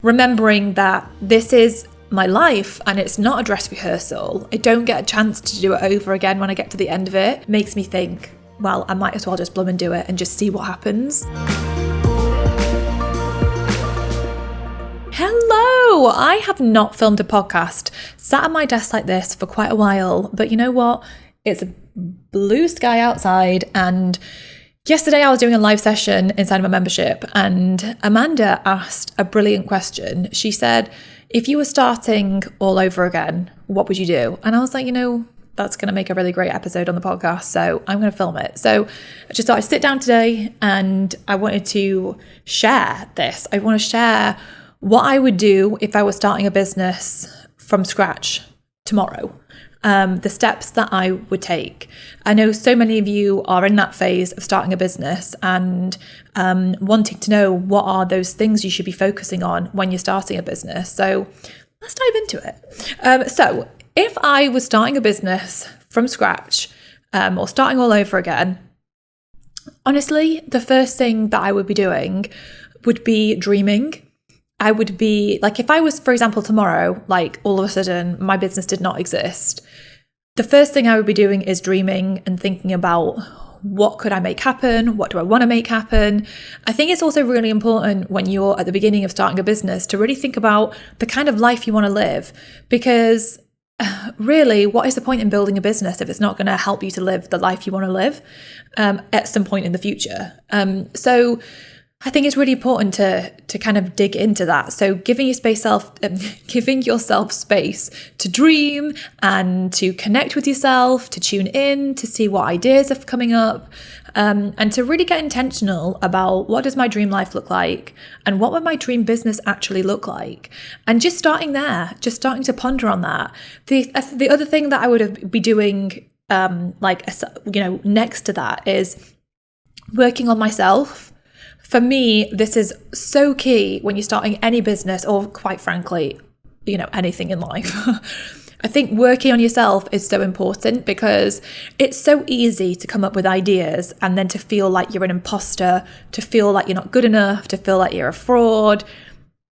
Remembering that this is my life and it's not a dress rehearsal. I don't get a chance to do it over again when I get to the end of it. Makes me think, well, I might as well just and do it and just see what happens. Hello! I have not filmed a podcast, sat at my desk like this for quite a while, but you know what? It's a blue sky outside, and yesterday I was doing a live session inside of a membership, and Amanda asked a brilliant question. She said, if you were starting all over again, what would you do? And I was like, that's going to make a really great episode on the podcast, so I'm going to film it. So I just thought I'd sit down today and I wanted to share this. I want to share what I would do if I was starting a business from scratch tomorrow. The steps that I would take. I know so many of you are in that phase of starting a business and wanting to know what are those things you should be focusing on when you're starting a business. So let's dive into it. So if I was starting a business from scratch or starting all over again, honestly, the first thing that I would be doing would be dreaming. I would be like, if I was, for example, tomorrow, like all of a sudden my business did not exist, the first thing I would be doing is dreaming and thinking about what could I make happen? What do I want to make happen? I think it's also really important when you're at the beginning of starting a business to really think about the kind of life you want to live, because really, what is the point in building a business if it's not going to help you to live the life you want to live at some point in the future? So I think it's really important to kind of dig into that. So giving yourself space to dream and to connect with yourself, to tune in, to see what ideas are coming up, and to really get intentional about what does my dream life look like and what would my dream business actually look like. And just starting there, just starting to ponder on that. The other thing that I would be doing, next to that is working on myself. For me, this is so key when you're starting any business or, quite frankly, anything in life. I think working on yourself is so important because it's so easy to come up with ideas and then to feel like you're an imposter, to feel like you're not good enough, to feel like you're a fraud.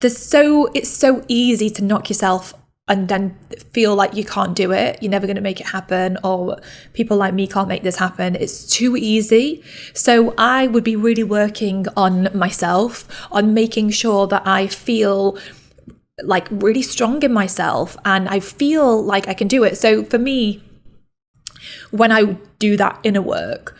It's so easy to knock yourself and then feel like you can't do it, you're never going to make it happen, or people like me can't make this happen. It's too easy. So I would be really working on myself, on making sure that I feel like really strong in myself and I feel like I can do it. So for me, when I do that inner work,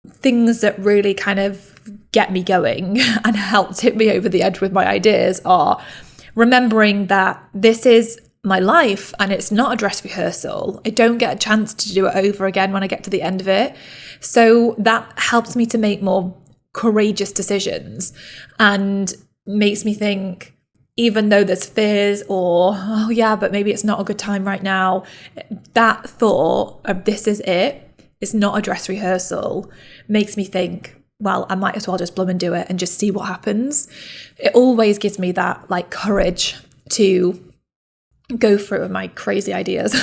things that really kind of get me going and help tip me over the edge with my ideas are remembering that this is my life and it's not a dress rehearsal. I don't get a chance to do it over again when I get to the end of it. So that helps me to make more courageous decisions and makes me think, even though there's fears or, oh yeah, but maybe it's not a good time right now, that thought of this is it's not a dress rehearsal, makes me think, well, I might as well just and do it and just see what happens. It always gives me that courage to go through with my crazy ideas.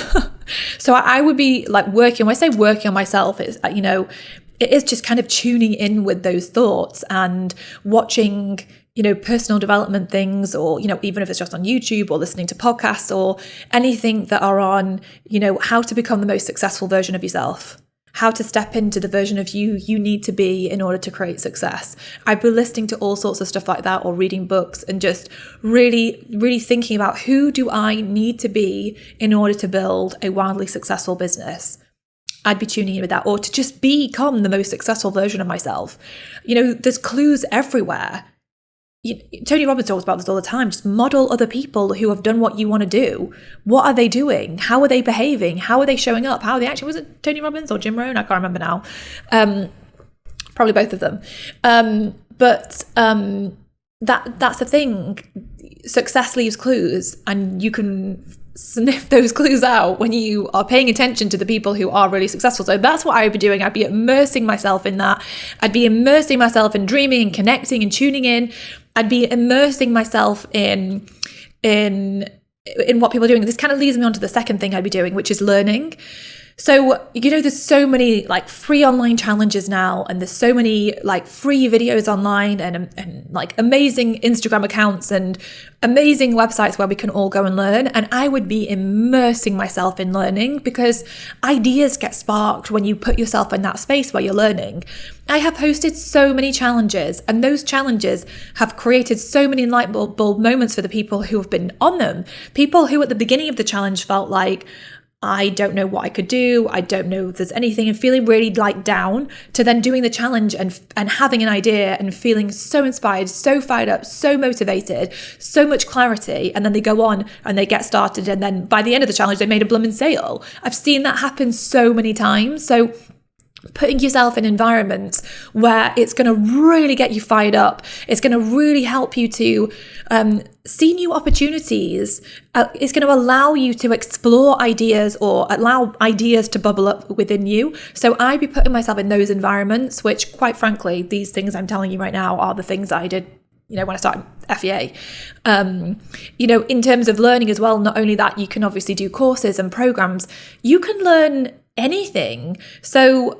So I would be working, when I say working on myself, it's, it is just kind of tuning in with those thoughts and watching, personal development things, or, even if it's just on YouTube or listening to podcasts or anything that are on, how to become the most successful version of yourself. How to step into the version of you need to be in order to create success. I've been listening to all sorts of stuff like that, or reading books, and just really, really thinking about who do I need to be in order to build a wildly successful business. I'd be tuning in with that, or to just become the most successful version of myself. There's clues everywhere. Tony Robbins talks about this all the time. Just model other people who have done what you want to do. What are they doing? How are they behaving? How are they showing up? How are they actually, was it Tony Robbins or Jim Rohn? I can't remember now. Probably both of them. But that's the thing. Success leaves clues, and you can sniff those clues out when you are paying attention to the people who are really successful. So that's what I would be doing. I'd be immersing myself in that. I'd be immersing myself in dreaming and connecting and tuning in. I'd be immersing myself in what people are doing. This kind of leads me on to the second thing I'd be doing, which is learning. So, there's so many like free online challenges now, and there's so many like free videos online and like amazing Instagram accounts and amazing websites where we can all go and learn. And I would be immersing myself in learning, because ideas get sparked when you put yourself in that space where you're learning. I have hosted so many challenges, and those challenges have created so many light bulb moments for the people who have been on them. People who at the beginning of the challenge felt like, I don't know what I could do, I don't know if there's anything, and feeling really like down, to then doing the challenge and having an idea and feeling so inspired, so fired up, so motivated, so much clarity, and then they go on and they get started, and then by the end of the challenge they made a blooming sale. I've seen that happen so many times. So putting yourself in environments where it's going to really get you fired up, it's going to really help you to see new opportunities, it's going to allow you to explore ideas or allow ideas to bubble up within you. So I'd be putting myself in those environments, which quite frankly, these things I'm telling you right now are the things that I did when I started FEA. In terms of learning as well, not only that, you can obviously do courses and programs, you can learn anything. So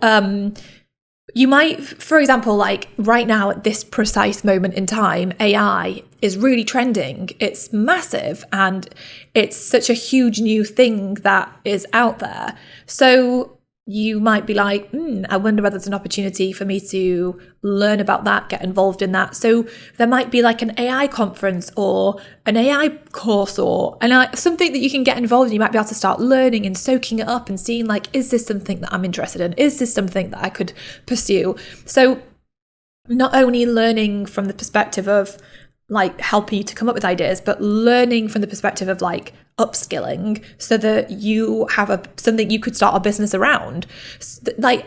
you might, for example, like right now at this precise moment in time, AI is really trending. It's massive, and it's such a huge new thing that is out there. So you might be like, I wonder whether there's an opportunity for me to learn about that, get involved in that. So there might be like an AI conference or an AI course or something that you can get involved in. You might be able to start learning and soaking it up and seeing like, is this something that I'm interested in? Is this something that I could pursue? So not only learning from the perspective of like helping you to come up with ideas, but learning from the perspective of like upskilling, so that you have something you could start a business around. Like,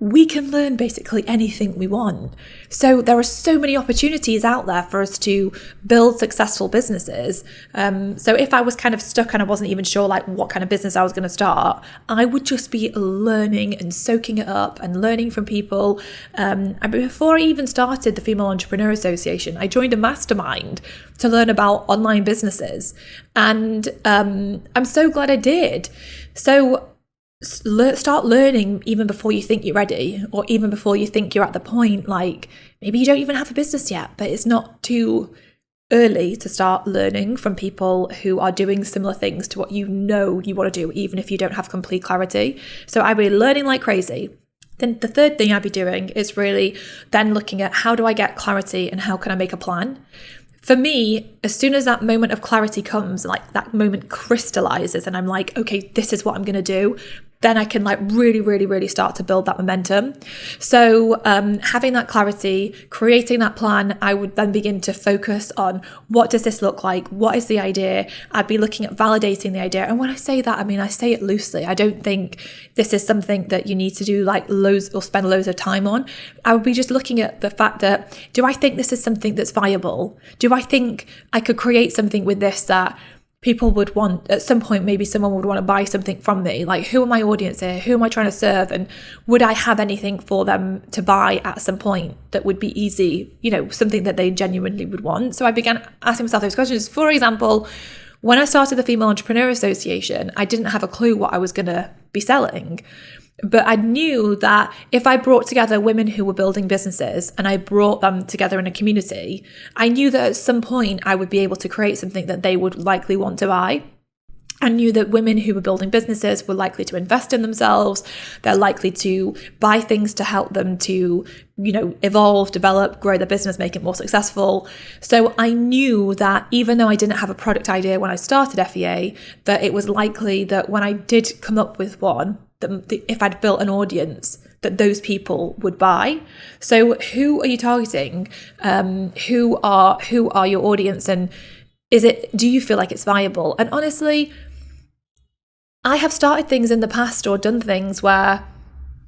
we can learn basically anything we want. So there are so many opportunities out there for us to build successful businesses. So if I was kind of stuck and I wasn't even sure like what kind of business I was going to start, I would just be learning and soaking it up and learning from people. And before I even started the Female Entrepreneur Association, I joined a mastermind to learn about online businesses. And I'm so glad I did. So start learning even before you think you're ready, or even before you think you're at the point, like maybe you don't even have a business yet, but it's not too early to start learning from people who are doing similar things to what you want to do, even if you don't have complete clarity. So I'd be learning like crazy. Then the third thing I'd be doing is really then looking at, how do I get clarity and how can I make a plan? For me, as soon as that moment of clarity comes, like that moment crystallizes and I'm like, okay, this is what I'm going to do, then I can like really, really, really start to build that momentum. So having that clarity, creating that plan, I would then begin to focus on, what does this look like? What is the idea? I'd be looking at validating the idea. And when I say that, I mean, I say it loosely. I don't think this is something that you need to do like loads or spend loads of time on. I would be just looking at the fact that, do I think this is something that's viable? Do I think I could create something with this that people would want at some point? Maybe someone would want to buy something from me. Like, who are my audience here? Who am I trying to serve? And would I have anything for them to buy at some point that would be easy, something that they genuinely would want? So I began asking myself those questions. For example, when I started the Female Entrepreneur Association, I didn't have a clue what I was going to be selling. But I knew that if I brought together women who were building businesses and I brought them together in a community, I knew that at some point I would be able to create something that they would likely want to buy. I knew that women who were building businesses were likely to invest in themselves. They're likely to buy things to help them to, evolve, develop, grow their business, make it more successful. So I knew that even though I didn't have a product idea when I started FEA, that it was likely that when I did come up with one, that if I'd built an audience, that those people would buy. So who are you targeting? Who are your audience? And do you feel like it's viable? And honestly, I have started things in the past or done things where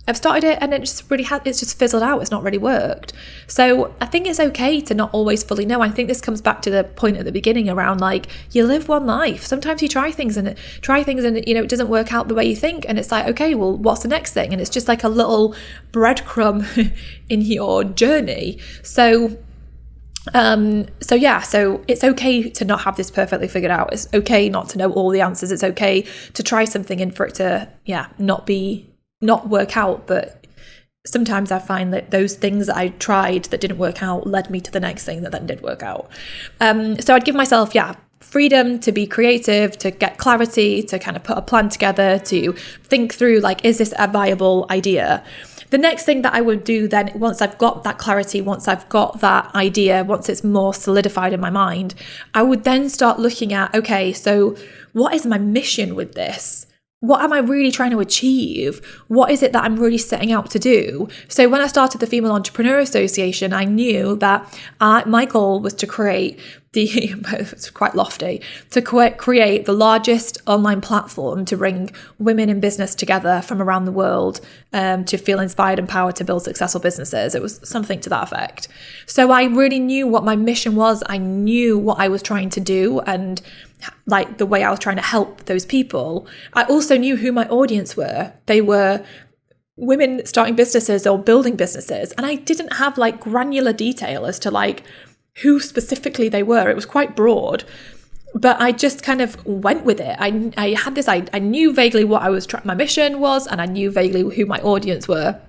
I've started it and it's just fizzled out. It's not really worked. So I think it's okay to not always fully know. I think this comes back to the point at the beginning around like, you live one life. Sometimes you try things and it doesn't work out the way you think. And it's like, okay, well, what's the next thing? And it's just like a little breadcrumb in your journey. So So it's okay to not have this perfectly figured out. It's okay not to know all the answers. It's okay to try something and for it to, not work out. But sometimes I find that those things that I tried that didn't work out led me to the next thing that then did work out. So I'd give myself, freedom to be creative, to get clarity, to kind of put a plan together, to think through, like, is this a viable idea? The next thing that I would do then, once I've got that clarity, once I've got that idea, once it's more solidified in my mind, I would then start looking at, okay, so what is my mission with this? What am I really trying to achieve? What is it that I'm really setting out to do? So when I started the Female Entrepreneur Association, I knew that my goal was to create it's quite lofty, to create the largest online platform to bring women in business together from around the world to feel inspired and empowered to build successful businesses. It was something to that effect. So I really knew what my mission was. I knew what I was trying to do and like the way I was trying to help those people. I also knew who my audience were. They were women starting businesses or building businesses. And I didn't have like granular detail as to like who specifically they were. It was quite broad, but I just kind of went with it. I had this, I knew vaguely what I was my mission was, and I knew vaguely who my audience were.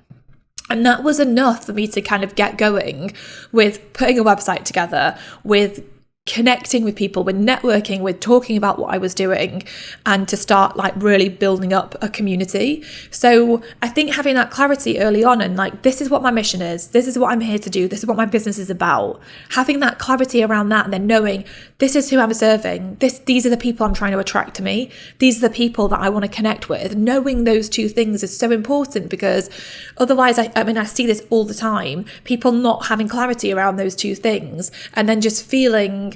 And that was enough for me to kind of get going with putting a website together, with connecting with people, with networking, with talking about what I was doing, and to start like really building up a community. So I think having that clarity early on and like, this is what my mission is, this is what I'm here to do, this is what my business is about, having that clarity around that, and then knowing this is who I'm serving, these are the people I'm trying to attract to me, these are the people that I want to connect with. Knowing those two things is so important, because otherwise I see this all the time, people not having clarity around those two things and then just feeling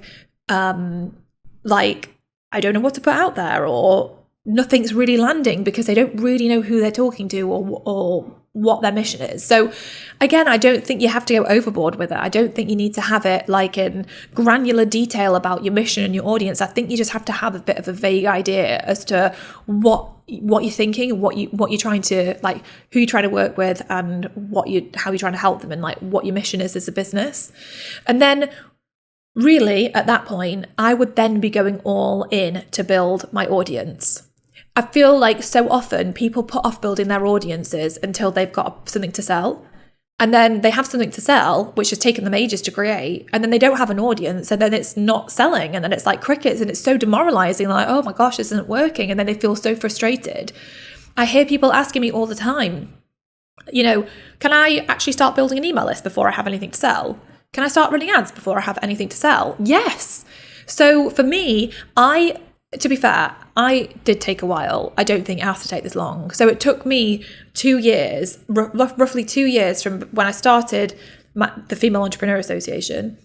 like I don't know what to put out there, or nothing's really landing because they don't really know who they're talking to or what their mission is. So again, I don't think you have to go overboard with it. I don't think you need to have it like in granular detail about your mission and your audience. I think you just have to have a bit of a vague idea as to what you're thinking and what you're trying to, like, who you're trying to work with and how you're trying to help them, and like what your mission is as a business. And then really, at that point, I would then be going all in to build my audience. I feel like so often people put off building their audiences until they've got something to sell. And then they have something to sell, which has taken them ages to create. And then they don't have an audience, and then it's not selling. And then it's like crickets, and it's so demoralizing. Like, oh my gosh, this isn't working. And then they feel so frustrated. I hear people asking me all the time, can I actually start building an email list before I have anything to sell? Can I start running ads before I have anything to sell? Yes. So for me, to be fair, I did take a while. I don't think it has to take this long. So it took me 2 years, roughly 2 years from when I started the Female Entrepreneur Association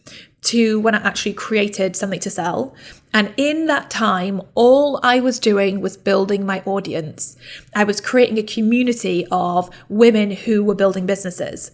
to when I actually created something to sell. And in that time, all I was doing was building my audience. I was creating a community of women who were building businesses.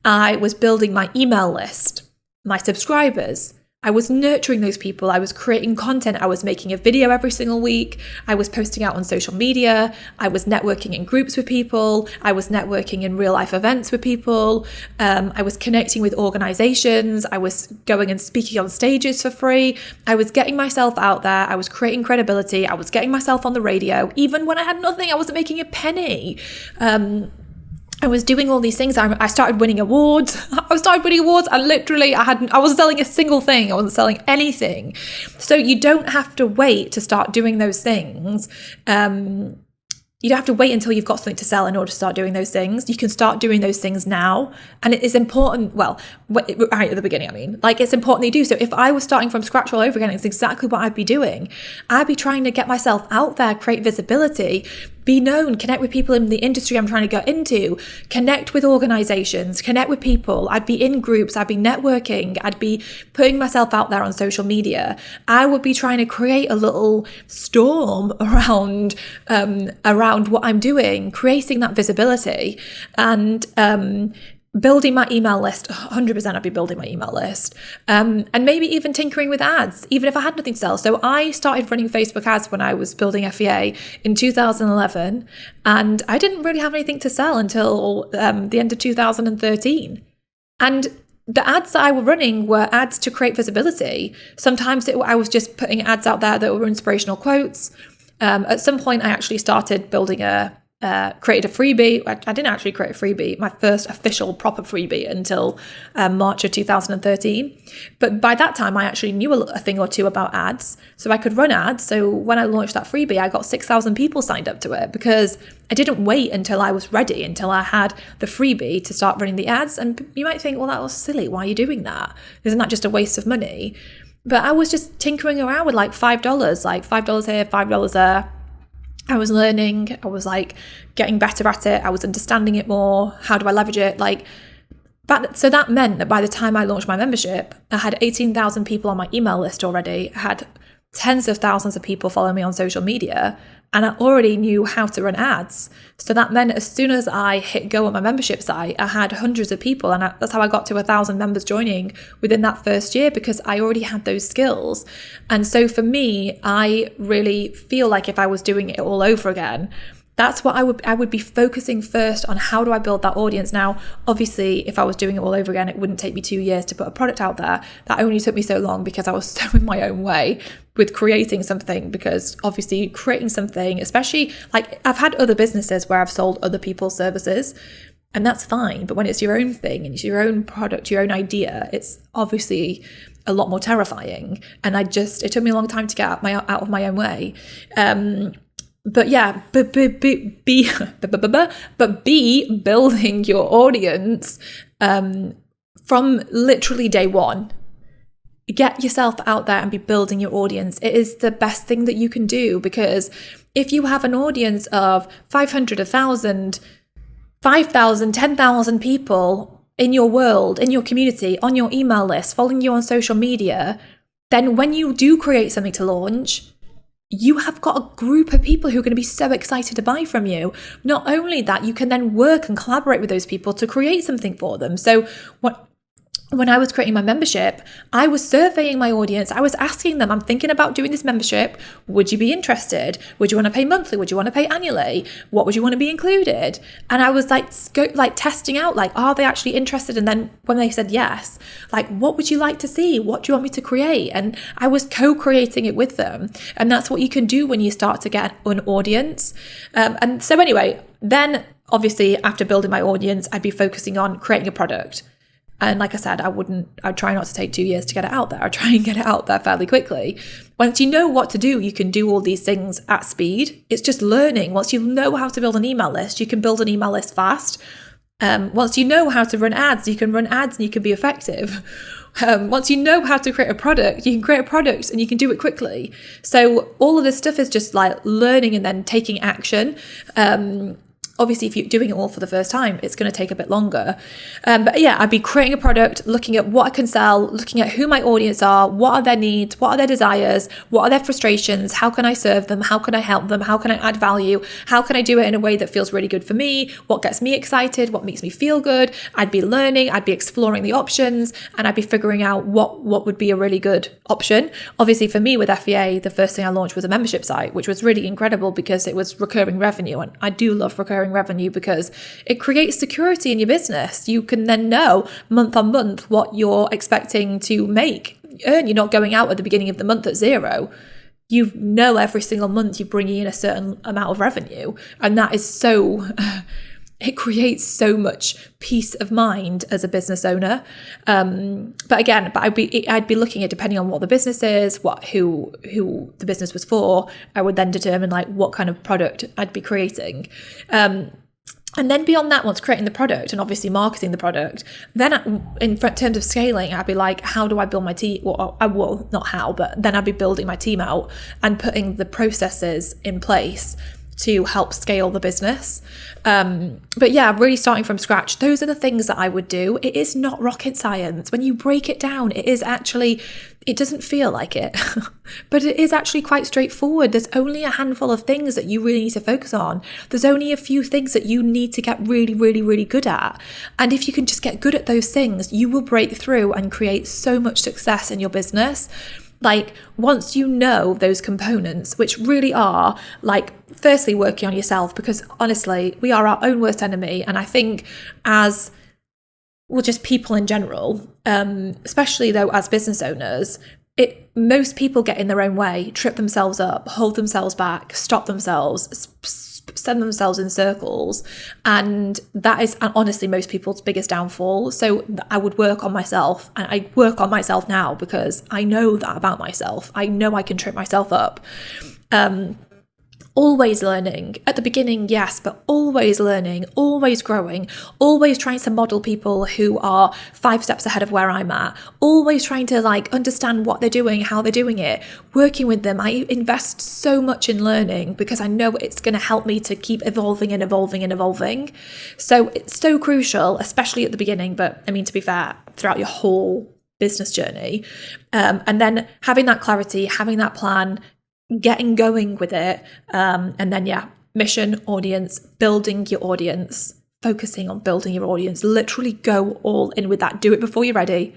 I was building my email list, my subscribers. I was nurturing those people. I was creating content. I was making a video every single week. I was posting out on social media. I was networking in groups with people. I was networking in real life events with people. I was connecting with organizations. I was going and speaking on stages for free. I was getting myself out there. I was creating credibility. I was getting myself on the radio. Even when I had nothing, I wasn't making a penny. I was doing all these things. I started winning awards. And literally I wasn't selling a single thing. I wasn't selling anything. So you don't have to wait to start doing those things. You don't have to wait until you've got something to sell in order to start doing those things. You can start doing those things now. And it is important, right at the beginning, it's important that you do. So if I was starting from scratch all over again, it's exactly what I'd be doing. I'd be trying to get myself out there, create visibility, be known, connect with people in the industry I'm trying to go into, connect with organizations, connect with people. I'd be in groups, I'd be networking, I'd be putting myself out there on social media. I would be trying to create a little storm around what I'm doing, creating that visibility, and building my email list. 100% I'd be building my email list, and maybe even tinkering with ads, even if I had nothing to sell. So I started running Facebook ads when I was building FEA in 2011, and I didn't really have anything to sell until the end of 2013. And the ads that I were running were ads to create visibility. Sometimes I was just putting ads out there that were inspirational quotes. At some point, I actually started building created a freebie. I didn't actually create a freebie, my first official proper freebie, until March of 2013. But by that time, I actually knew a thing or two about ads. So I could run ads. So when I launched that freebie, I got 6,000 people signed up to it because I didn't wait until I was ready, until I had the freebie to start running the ads. And you might think, well, that was silly. Why are you doing that? Isn't that just a waste of money? But I was just tinkering around with like $5, like $5 here, $5 there. I was learning, I was like getting better at it, I was understanding it more. How do I leverage it? So that meant that by the time I launched my membership, I had 18,000 people on my email list already. I had tens of thousands of people following me on social media, and I already knew how to run ads. So that meant as soon as I hit go on my membership site, I had hundreds of people, and that's how I got to 1,000 members joining within that first year, because I already had those skills. And so for me, I really feel like if I was doing it all over again, that's what I would be focusing first on. How do I build that audience? Now, obviously, if I was doing it all over again, it wouldn't take me 2 years to put a product out there. That only took me so long because I was so in my own way with creating something, because obviously creating something, especially like I've had other businesses where I've sold other people's services, and that's fine. But when it's your own thing and it's your own product, your own idea, it's obviously a lot more terrifying. And it took me a long time to get out of my own way. But yeah, be building your audience from literally day one. Get yourself out there and be building your audience. It is the best thing that you can do, because if you have an audience of 500, 1,000, 5,000, 10,000 people in your world, in your community, on your email list, following you on social media, then when you do create something to launch, you have got a group of people who are going to be so excited to buy from you. Not only that, you can then work and collaborate with those people to create something for them. So when I was creating my membership, I was surveying my audience. I was asking them, I'm thinking about doing this membership. Would you be interested? Would you want to pay monthly? Would you want to pay annually? What would you want to be included? And I was like testing out, like, are they actually interested? And then when they said yes, like, what would you like to see? What do you want me to create? And I was co-creating it with them. And that's what you can do when you start to get an audience. And so anyway, then obviously after building my audience, I'd be focusing on creating a product. And like I said, I'd try not to take 2 years to get it out there. I'd try and get it out there fairly quickly. Once you know what to do, you can do all these things at speed. It's just learning. Once you know how to build an email list, you can build an email list fast. Once you know how to run ads, you can run ads and you can be effective. Once you know how to create a product, you can create a product and you can do it quickly. So all of this stuff is just like learning and then taking action. Obviously, if you're doing it all for the first time, it's going to take a bit longer. But yeah, I'd be creating a product, looking at what I can sell, looking at who my audience are, what are their needs, what are their desires, what are their frustrations, how can I serve them, how can I help them, how can I add value, how can I do it in a way that feels really good for me, what gets me excited, what makes me feel good. I'd be learning, I'd be exploring the options, and I'd be figuring out what would be a really good option. Obviously, for me with FEA, the first thing I launched was a membership site, which was really incredible because it was recurring revenue. And I do love recurring revenue because it creates security in your business. You can then know month on month what you're expecting to earn. You're not going out at the beginning of the month at zero. You know every single month you're bringing in a certain amount of revenue, and that is so it creates so much peace of mind as a business owner. But I'd be looking at, depending on what the business is, who the business was for, I would then determine like what kind of product I'd be creating. And then beyond that, once creating the product and obviously marketing the product, then in terms of scaling, I'd be like, how do I build my team? Well, not how, but then I'd be building my team out and putting the processes in place to help scale the business. But yeah, really starting from scratch. Those are the things that I would do. It is not rocket science. When you break it down, it doesn't feel like it, but it is actually quite straightforward. There's only a handful of things that you really need to focus on. There's only a few things that you need to get really, really, really good at. And if you can just get good at those things, you will break through and create so much success in your business. Like, once you know those components, which really are like, firstly, working on yourself, because honestly, we are our own worst enemy. And I think as well, just people in general, especially though as business owners, most people get in their own way, trip themselves up, hold themselves back, stop themselves, send themselves in circles. And that is honestly most people's biggest downfall. So I would work on myself, and I work on myself now because I know that about myself. I know I can trip myself up. Always learning at the beginning, yes, but always learning, always growing, always trying to model people who are 5 steps ahead of where I'm at, always trying to understand what they're doing, how they're doing it, working with them. I invest so much in learning because I know it's going to help me to keep evolving and evolving and evolving. So it's so crucial, especially at the beginning, but I mean, to be fair, throughout your whole business journey. And then having that clarity, having that plan, getting going with it, and then mission, audience, building your audience, focusing on building your audience. Literally go all in with that. Do it before you're ready.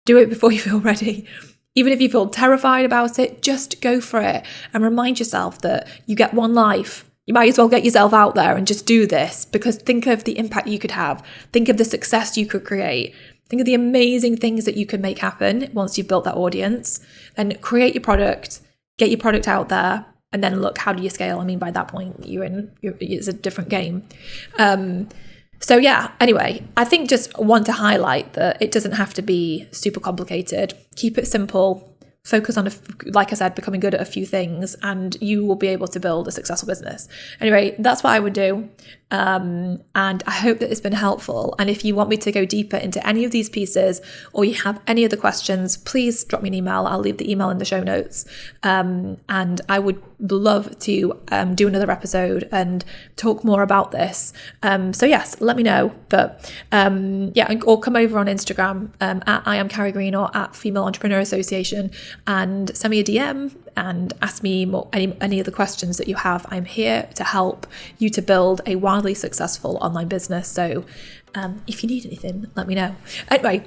Do it before you feel ready. Even if you feel terrified about it, just go for it and remind yourself that you get one life. You might as well get yourself out there and just do this, because think of the impact you could have. Think of the success you could create. Think of the amazing things that you can make happen once you've built that audience. Then create your product. Get your product out there, and then look, how do you scale? I mean, by that point, it's a different game. So anyway, I think just want to highlight that it doesn't have to be super complicated. Keep it simple. Focus on, like I said, becoming good at a few things, and you will be able to build a successful business. Anyway, that's what I would do. And I hope that it's been helpful. And if you want me to go deeper into any of these pieces, or you have any other questions, please drop me an email. I'll leave the email in the show notes. And I would love to do another episode and talk more about this. So yes, let me know. But or come over on Instagram at I am Carrie Green or at Female Entrepreneur Association, and send me a DM and ask me any of the questions that you have. I'm here to help you to build a wildly successful online business. So if you need anything, let me know. Anyway,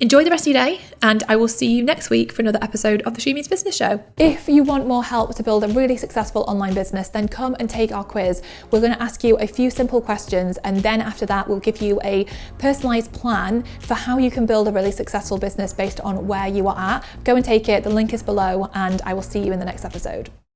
enjoy the rest of your day, and I will see you next week for another episode of the She Means Business Show. If you want more help to build a really successful online business, then come and take our quiz. We're going to ask you a few simple questions, and then after that, we'll give you a personalized plan for how you can build a really successful business based on where you are at. Go and take it. The link is below, and I will see you in the next episode.